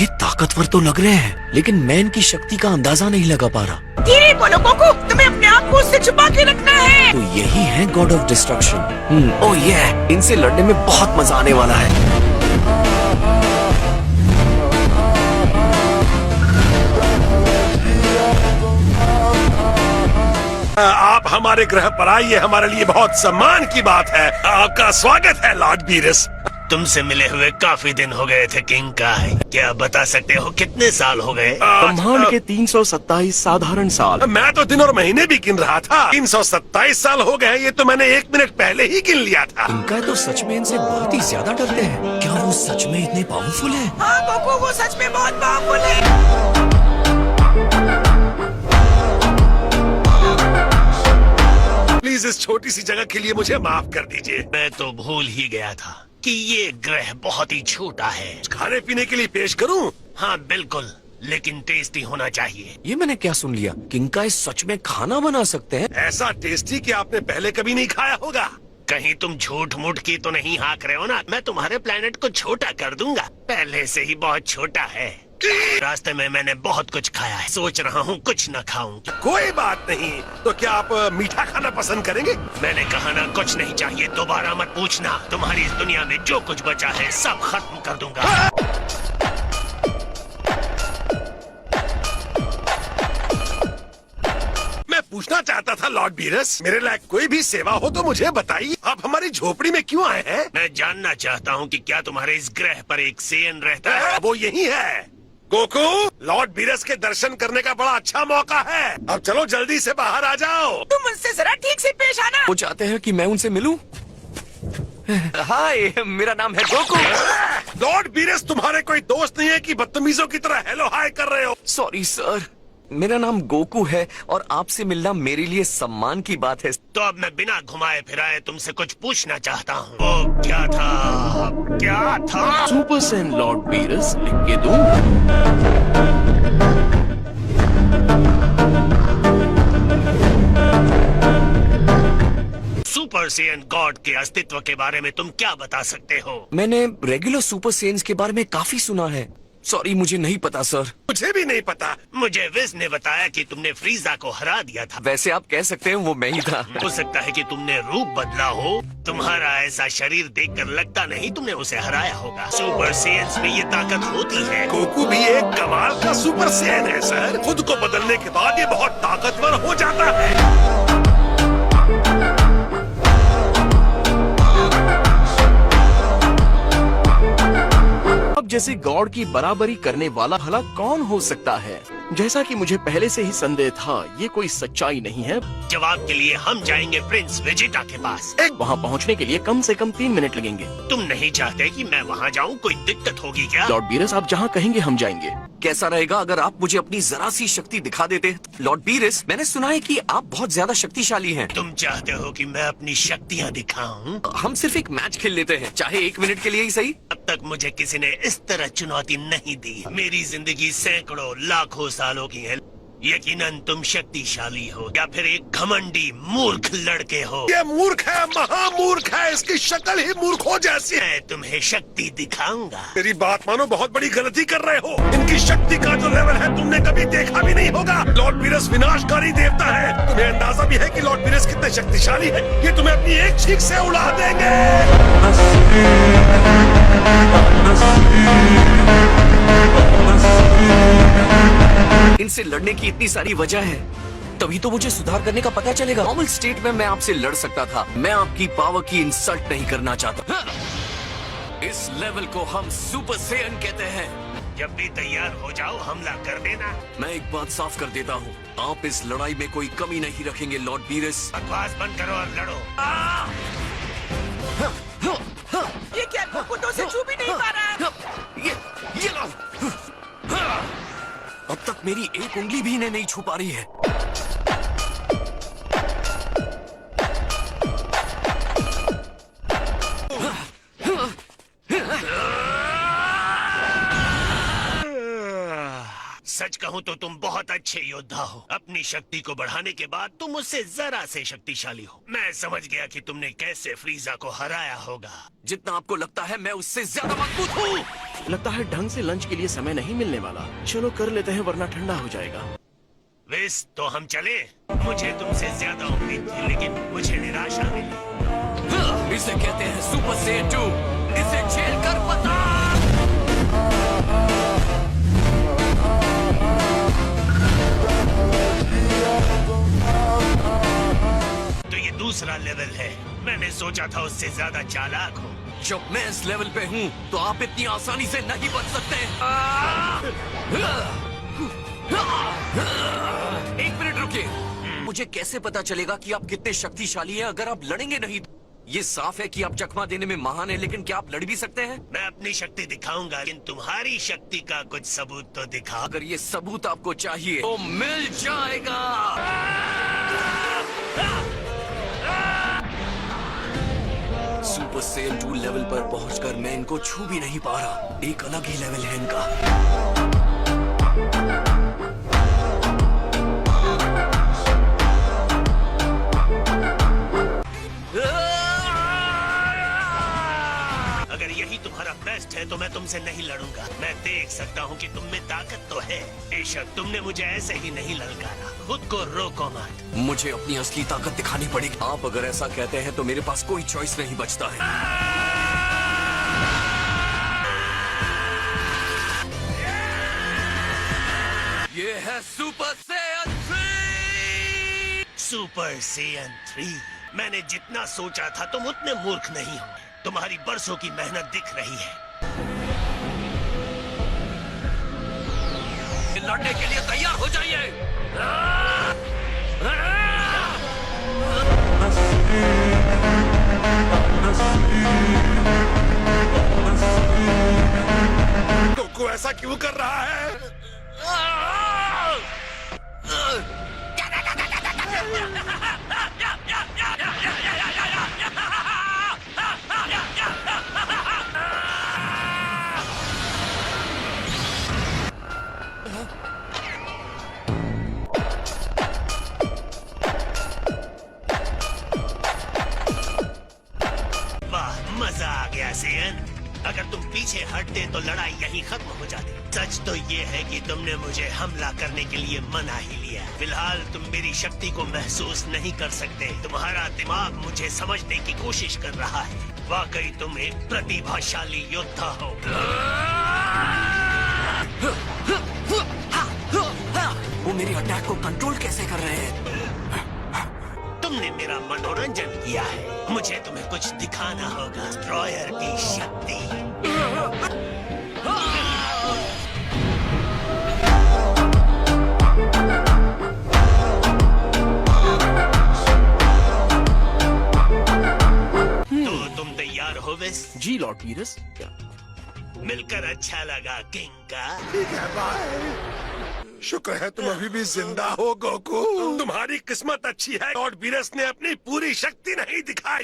ये ताकतवर तो लग रहे हैं, लेकिन मैं इनकी शक्ति का अंदाजा नहीं लगा पा रहा। धीरे बोलो गोकू, तुम्हें अपने आप को उससे छुपा के रखना है। तो यही है गॉड ऑफ डिस्ट्रक्शन। ओह ये इनसे लड़ने में बहुत मजा आने वाला है। आप हमारे ग्रह पर आइए, हमारे लिए बहुत सम्मान की बात है। आपका स्वागत है लॉर्ड बीरस। तुमसे मिले हुए काफी दिन हो गए थे किंग काय। क्या बता सकते हो कितने साल हो गए? ब्रह्मांड के 327 साधारण साल। मैं तो दिन और महीने भी गिन रहा था। 327 साल हो गए, ये तो मैंने 1 मिनट पहले ही गिन लिया था। इनका तो सच में इनसे बहुत ही ज्यादा डरते हैं। क्या वो सच में इतने पावरफुल हैं? हाँ गोकू, वो सच में बहुत पावरफुल है। प्लीज इस छोटी सी जगह के लिए मुझे माफ कर दीजिए। मैं तो भूल ही गया था कि ये ग्रह बहुत ही छोटा है। खाने पीने के लिए पेश करूं? हाँ बिल्कुल, लेकिन टेस्टी होना चाहिए। ये मैंने क्या सुन लिया? किंग का सच में खाना बना सकते हैं? ऐसा टेस्टी कि आपने पहले कभी नहीं खाया होगा। कहीं तुम झूठ मूठ की तो नहीं हाँक रहे हो ना? मैं तुम्हारे प्लेनेट को छोटा कर दूंगा, पहले से ही बहुत छोटा है। रास्ते में मैंने बहुत कुछ खाया है, सोच रहा हूँ कुछ न खाऊं। कोई बात नहीं, तो क्या आप मीठा खाना पसंद करेंगे? मैंने कहा ना कुछ नहीं चाहिए, दोबारा मत पूछना। तुम्हारी इस दुनिया में जो कुछ बचा है सब खत्म कर दूंगा। मैं पूछना चाहता था लॉर्ड बीरस, मेरे लायक कोई भी सेवा हो तो मुझे बताइए। आप हमारी झोपड़ी में क्यों आए हैं? मैं जानना चाहता हूँ कि क्या तुम्हारे इस ग्रह पर एक सेयन रहता है? वो यही है। गोकू, लॉर्ड बीरस के दर्शन करने का बड़ा अच्छा मौका है। अब चलो जल्दी से बाहर आ जाओ। तुम उनसे जरा ठीक से पेश आना। वो चाहते हैं कि मैं उनसे मिलूं? हाय, मेरा नाम है गोकू। लॉर्ड बीरस तुम्हारे कोई दोस्त नहीं है कि बदतमीजों की तरह हेलो हाय कर रहे हो? सॉरी सर, मेरा नाम गोकू है और आपसे मिलना मेरे लिए सम्मान की बात है। तो अब मैं बिना घुमाए फिराए तुमसे कुछ पूछना चाहता हूँ। वो क्या था? क्या था? सुपर सैन लॉर्ड बीरस, लिख के दूं? सुपर सेयन गॉड के अस्तित्व के बारे में तुम क्या बता सकते हो? मैंने रेगुलर सुपर सेयंस के बारे में काफी सुना है। सॉरी, मुझे नहीं पता सर। मुझे भी नहीं पता। मुझे विज ने बताया कि तुमने फ्रीजा को हरा दिया था। वैसे आप कह सकते हैं वो मैं ही था। हो सकता है कि तुमने रूप बदला हो। तुम्हारा ऐसा शरीर देखकर लगता नहीं तुमने उसे हराया होगा। सुपर सेयंस में ये ताकत होती है। गोकू भी एक कमाल का सुपर सेयन है सर। खुद को बदलने के बाद ये बहुत ताकतवर हो जाता है। जैसे गॉड की बराबरी करने वाला भला कौन हो सकता है? जैसा कि मुझे पहले से ही संदेह था, ये कोई सच्चाई नहीं है। जवाब के लिए हम जाएंगे प्रिंस वेजिटा के पास। वहाँ पहुँचने के लिए कम से कम 3 मिनट लगेंगे। तुम नहीं चाहते कि मैं वहाँ जाऊँ? कोई दिक्कत होगी क्या? लॉर्ड बीरस, आप जहाँ कहेंगे हम जाएंगे। कैसा रहेगा अगर आप मुझे अपनी जरा सी शक्ति दिखा देते? लॉर्ड बीरस, मैंने सुना है कि आप बहुत ज्यादा शक्तिशाली हैं। तुम चाहते हो कि मैं अपनी शक्तियाँ दिखाऊं? हम सिर्फ एक मैच खेल लेते हैं, चाहे 1 मिनट के लिए ही सही। अब तक मुझे किसी ने इस तरह चुनौती नहीं दी। मेरी जिंदगी सैकड़ों लाखों सालों की है। यकीनन तुम शक्तिशाली हो या फिर एक घमंडी मूर्ख लड़के हो। ये मूर्ख है, महामूर्ख है। इसकी शक्ल ही मूर्खों जैसी है। मैं तुम्हें शक्ति दिखाऊंगा। मेरी बात मानो, बहुत बड़ी गलती कर रहे हो। इनकी शक्ति का जो लेवल है तुमने कभी देखा भी नहीं होगा। लॉर्ड बीरस विनाशकारी देवता है। तुम्हें अंदाजा भी है कि लॉर्ड बीरस कितने शक्तिशाली है। ये तुम्हें अपनी एक छींक से उड़ा देंगे। इनसे लड़ने की इतनी सारी वजह है, तभी तो मुझे सुधार करने का पता चलेगा। नॉर्मल स्टेट में मैं आपसे लड़ सकता था। मैं आपकी पावर की इंसल्ट नहीं करना चाहता। इस लेवल को हम सुपर सेयन कहते हैं। जब भी तैयार हो जाओ हमला कर देना। मैं एक बात साफ कर देता हूँ, आप इस लड़ाई में कोई कमी नहीं रखेंगे लॉर्ड बीरस। बकवास बंद करो और लड़ो। ये क्या गोकू तो से छू भी नहीं पा रहा है। ये लो। अब तक मेरी एक उंगली भी इन्हें नहीं छू पा रही है। सच कहूँ तो तुम बहुत अच्छे योद्धा हो। अपनी शक्ति को बढ़ाने के बाद तुम मुझसे जरा से शक्तिशाली हो। मैं समझ गया कि तुमने कैसे फ्रीजा को हराया होगा। जितना आपको लगता है मैं उससे ज्यादा मजबूत हूँ। लगता है ढंग से लंच के लिए समय नहीं मिलने वाला। चलो कर लेते हैं वरना ठंडा हो जाएगा। विस, तो हम चले। मुझे तुमसे ज्यादा उम्मीद थी, लेकिन मुझे निराशा मिली। इसे कहते हैं सुपर सेयन 2। इसे झेल कर बता। तो ये दूसरा लेवल है। मैंने सोचा था उससे ज्यादा चालाक हूँ। जब मैं इस लेवल पे हूँ तो आप इतनी आसानी से नहीं बच सकते। एक मिनट रुकिए। मुझे कैसे पता चलेगा कि आप कितने शक्तिशाली हैं अगर आप लड़ेंगे नहीं? ये साफ है कि आप चकमा देने में महान हैं, लेकिन क्या आप लड़ भी सकते हैं? मैं अपनी शक्ति दिखाऊंगा, लेकिन तुम्हारी शक्ति का कुछ सबूत तो दिखाओ। अगर ये सबूत आपको चाहिए तो मिल जाएगा। सुपर सेल 2 लेवल पर पहुंचकर मैं इनको छू भी नहीं पा रहा। एक अलग ही लेवल है इनका। अगर यही तुम्हारा बेस्ट है तो मैं तुमसे नहीं लड़ूंगा। मैं देख सकता हूँ कि तुम में ताकत तो है। बेशक तुमने मुझे ऐसे ही नहीं ललकारा। खुद को रोको मत। मुझे अपनी असली ताकत दिखानी पड़ेगी। आप अगर ऐसा कहते हैं तो मेरे पास कोई चॉइस नहीं बचता है। ये है सुपर सेयन 3। Super Saiyan 3। मैंने जितना सोचा था तुम उतने मूर्ख नहीं हो। तुम्हारी बरसों की मेहनत दिख रही है। लड़ने के लिए तैयार हो जाइए। गोकू ऐसा क्यों कर रहा है? वाह, मजा आ गया सेयन। अगर तुम पीछे हटते तो लड़ाई यहीं खत्म हो जाती। सच तो ये है कि तुमने मुझे हमला करने के लिए मना ही लिया। फिलहाल तुम मेरी शक्ति को महसूस नहीं कर सकते। तुम्हारा दिमाग मुझे समझने की कोशिश कर रहा है। वाकई तुम एक प्रतिभाशाली योद्धा हो। वो मेरी अटैक को कंट्रोल कैसे कर रहे हैं? तुमने मेरा मनोरंजन किया है। मुझे तुम्हें कुछ दिखाना होगा। डिस्ट्रॉयर की शक्ति। तो तुम तैयार हो विस? जी लॉर्ड पीरस। मिलकर अच्छा लगा किंग का। ठीक है, बाय। शुक्र है तुम अभी भी जिंदा हो गोकू। तुम्हारी किस्मत अच्छी है। लॉर्ड बीरस ने अपनी पूरी शक्ति नहीं दिखाई।